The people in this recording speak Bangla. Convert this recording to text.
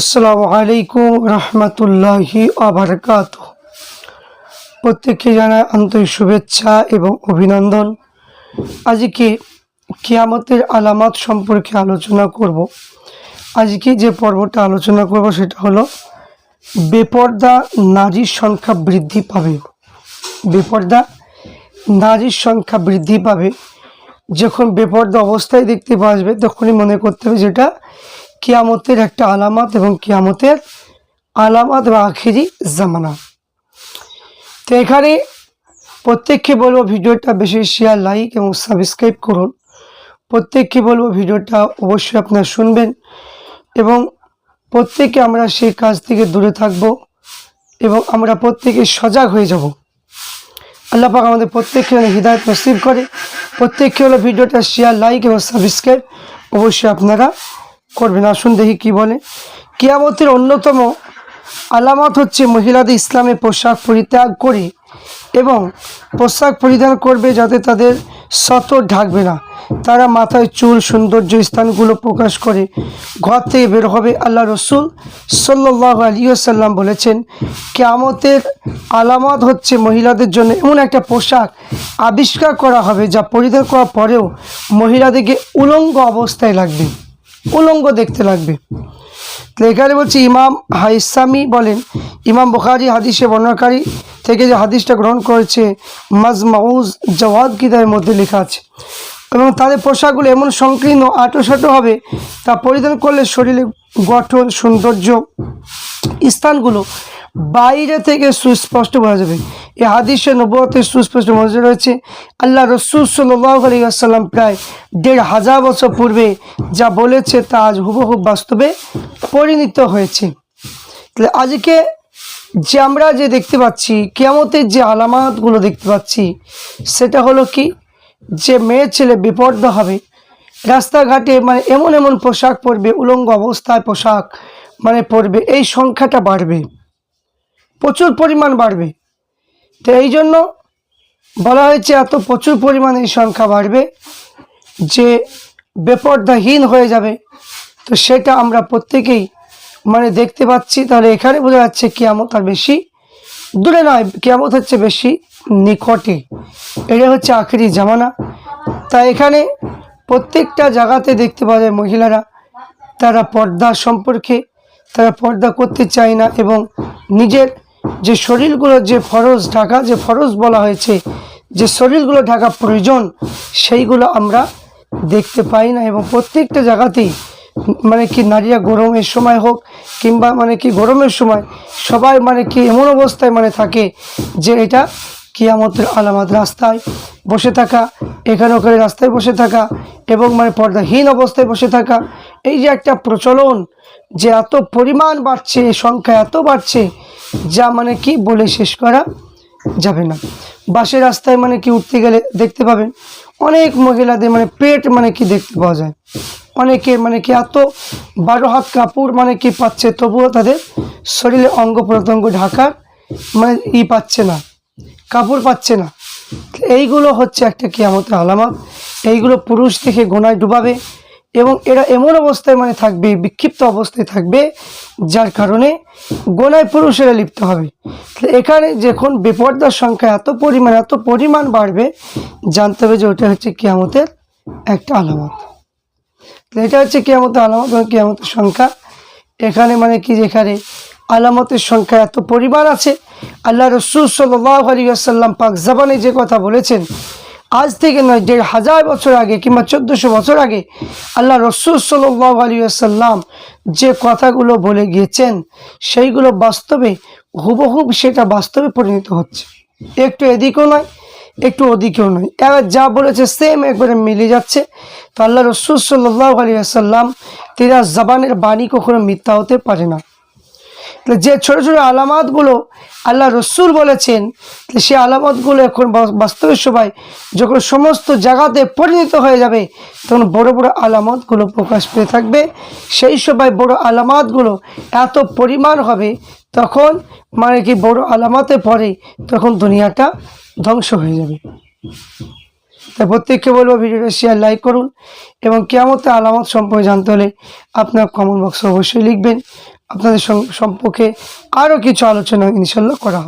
আসসালামু আলাইকুম রহমতুল্লাহি ওয়াবারাকাতুহু। প্রত্যেককে জানাই আন্তরিক শুভেচ্ছা এবং অভিনন্দন। আজকে কিয়ামতের আলামত সম্পর্কে আলোচনা করব। আজকে যে পর্বটা আলোচনা করব সেটা হলো বেপর্দা নারীর সংখ্যা বৃদ্ধি পাবে। বেপর্দা নারীর সংখ্যা বৃদ্ধি পাবে। যখন বেপর্দা অবস্থায় দেখতে পাওয়া যাবে তখনই মনে করতে হবে যেটা কিয়ামতের একটা আলামত এবং কিয়ামতের আলামত বা আখিরি জামানা। তো এখানে প্রত্যেককে বলবো ভিডিওটা বেশি শেয়ার, লাইক এবং সাবস্ক্রাইব করুন। প্রত্যেককে বলবো ভিডিওটা অবশ্যই আপনারা শুনবেন এবং প্রত্যেকে আমরা সেই কাজ থেকে দূরে থাকব এবং আমরা প্রত্যেকে সজাগ হয়ে যাব। আল্লাহ পাক আমাদের প্রত্যেককে হিদায়াত নসিব করে। প্রত্যেককে হলো ভিডিওটা শেয়ার, লাইক এবং সাবস্ক্রাইব অবশ্যই আপনারা করবেন। আসুন দেখি কি বলে। কিয়ামতের অন্যতম আলামত হচ্ছে মহিলাদের ইসলামে পোশাক পরিত্যাগ করে এবং পোশাক পরিধান করবে যাতে তাদের সতর ঢাকবে না। তারা মাথায় চুল, সৌন্দর্য স্থানগুলো প্রকাশ করে ঘর থেকে বের হবে। আল্লাহ রসুল সাল্লাল্লাহু আলাইহি ওয়াসাল্লাম বলেছেন, কিয়ামতের আলামত হচ্ছে মহিলাদের জন্য এমন একটা পোশাক আবিষ্কার করা হবে যা পরিধান করার পরেও মহিলাদেরকে উলঙ্গ অবস্থায় লাগবে, উলঙ্গ দেখতে লাগবে। তো এখানে বলছি ইমাম হাইসামি বলেন, ইমাম বুখারী হাদিসে বর্ণনাকারী থেকে যে হাদিসটা গ্রহণ করেছে মাজমাউজ জাওয়াদ কিতাবের মধ্যে লেখা আছে, এবং তাদের পোশাকগুলো এমন সংকীর্ণ আঁটোসাঁটো হবে তা পরিধান করলে শরীরের গঠন, সৌন্দর্য স্থানগুলো বাইরে থেকে সুস্পষ্ট বোঝা যাবে। এই হাদিসে নবুয়তের সুস্পষ্ট মজা রয়েছে। আল্লাহ রসুল সাল্লাল্লাহু আলাইহি ওয়াসাল্লাম প্রায় ১৫০০ বছর পূর্বে যা বলেছে তা আজ হুবহু বাস্তবে পরিণত হয়েছে। তাহলে আজকে যে আমরা যে দেখতে পাচ্ছি কিয়ামতের যে আলামতগুলো দেখতে পাচ্ছি সেটা হলো কি, যে মেয়ে ছেলে বিপর্দা হবে, রাস্তাঘাটে এমন এমন পোশাক পরবে, উলঙ্গ অবস্থায় পোশাক পরবে, এই সংখ্যাটা বাড়বে, প্রচুর পরিমাণ বাড়বে। তো এই জন্য বলা হয়েছে এত প্রচুর পরিমাণে এই সংখ্যা বাড়বে যে বেপর্দাহীন হয়ে যাবে। তো সেটা আমরা প্রত্যেকেই দেখতে পাচ্ছি। তাহলে এখানে বোঝা যাচ্ছে কিয়ামত আর বেশি দূরে নয়, কিয়ামত হচ্ছে বেশি নিকটে। এটা হচ্ছে আখিরি জামানা। তাই এখানে প্রত্যেকটা জায়গাতে দেখতে পাওয়া যায় মহিলারা তারা পর্দা সম্পর্কে তারা পর্দা করতে চায় না এবং নিজের যে শরীরগুলো যে ফরজ ঢাকা, যে ফরজ বলা হয়েছে যে শরীরগুলো ঢাকা প্রয়োজন, সেইগুলো আমরা দেখতে পাই না। এবং প্রত্যেকটা জায়গাতেই নারীরা গরমের সময় হোক কিংবা গরমের সময় সবাই এমন অবস্থায় থাকে যে এটা কিয়ামতের আলামত। রাস্তায় বসে থাকা, এখানে ওখানে রাস্তায় বসে থাকা এবং পর্দাহীন অবস্থায় বসে থাকা, এই যে একটা প্রচলন যে এত পরিমাণ বাড়ছে, সংখ্যা এত বাড়ছে যা কি বলে শেষ করা যাবে না। বাসের রাস্তায় উঠতে গেলে দেখতে পাবেন অনেক মহিলাদের পেট দেখতে পাওয়া যায়। অনেকে এত 12 হাত কাপড় পাচ্ছে, তবুও তাদের শরীরে অঙ্গ প্রত্যঙ্গ ঢাকার পাচ্ছে না, কাপড় পাচ্ছে না। এইগুলো হচ্ছে একটা কিয়ামতের আলামত। এইগুলো পুরুষ থেকে গোনায় ডুবাবে এবং এরা এমন অবস্থায় থাকবে, বিক্ষিপ্ত অবস্থায় থাকবে যার কারণে গোনায় পুরুষেরা লিপ্ত হবে। এখানে যখন বেপর্দার সংখ্যা এত পরিমাণ বাড়বে, জানতে হবে যে ওটা হচ্ছে কিয়ামতের একটা আলামত। এটা হচ্ছে কিয়ামতের আলামত এবং কিয়ামতের সংখ্যা। এখানে যেখানে আলামতের সংখ্যা এত পরিমাণ আছে, আল্লাহ রসুল সাল্লাল্লাহু আলাইহি ওয়াসাল্লাম পাক জবানে যে কথা বলেছেন, আজ থেকে নয় ১৫০০ বছর আগে কিংবা ১৪০০ বছর আগে আল্লাহ রসুল সাল্লাল্লাহু আলাইহি ওয়াসাল্লাম যে কথাগুলো বলে গিয়েছেন সেইগুলো বাস্তবে হুবহুব সেটা বাস্তবে পরিণত হচ্ছে। একটু এদিকেও নয়, একটু ওদিকেও নয়, এবার যা বলেছে সেম একবারে মিলে যাচ্ছে। তো আল্লাহ রসুল সাল্লাল্লাহু আলাইহি ওয়াসাল্লাম তিনার জবানের বাণী কখনো মিথ্যা হতে পারে না। যে ছোট ছোট আলামতগুলো আল্লাহ রসুল বলেছেন, সেই আলামতগুলো এখন বাস্তবে সবাই যখন সমস্ত জায়গাতে পরিণত হয়ে যাবে তখন বড় বড় আলামতগুলো প্রকাশ পেয়ে থাকবে। সেই সময় বড় আলামতগুলো এত পরিমাণ হবে তখন বড় আলামতে পরে তখন দুনিয়াটা ধ্বংস হয়ে যাবে। তাই প্রত্যেককে বলবো ভিডিওটা শেয়ার, লাইক করুন এবং কিয়ামতের আলামত সম্পর্কে জানতে হলে আপনার কমেন্ট বক্সে অবশ্যই লিখবেন। আপনাদের সম্পর্কে আরও কিছু আলোচনা ইনশাল্লাহ করা হবে।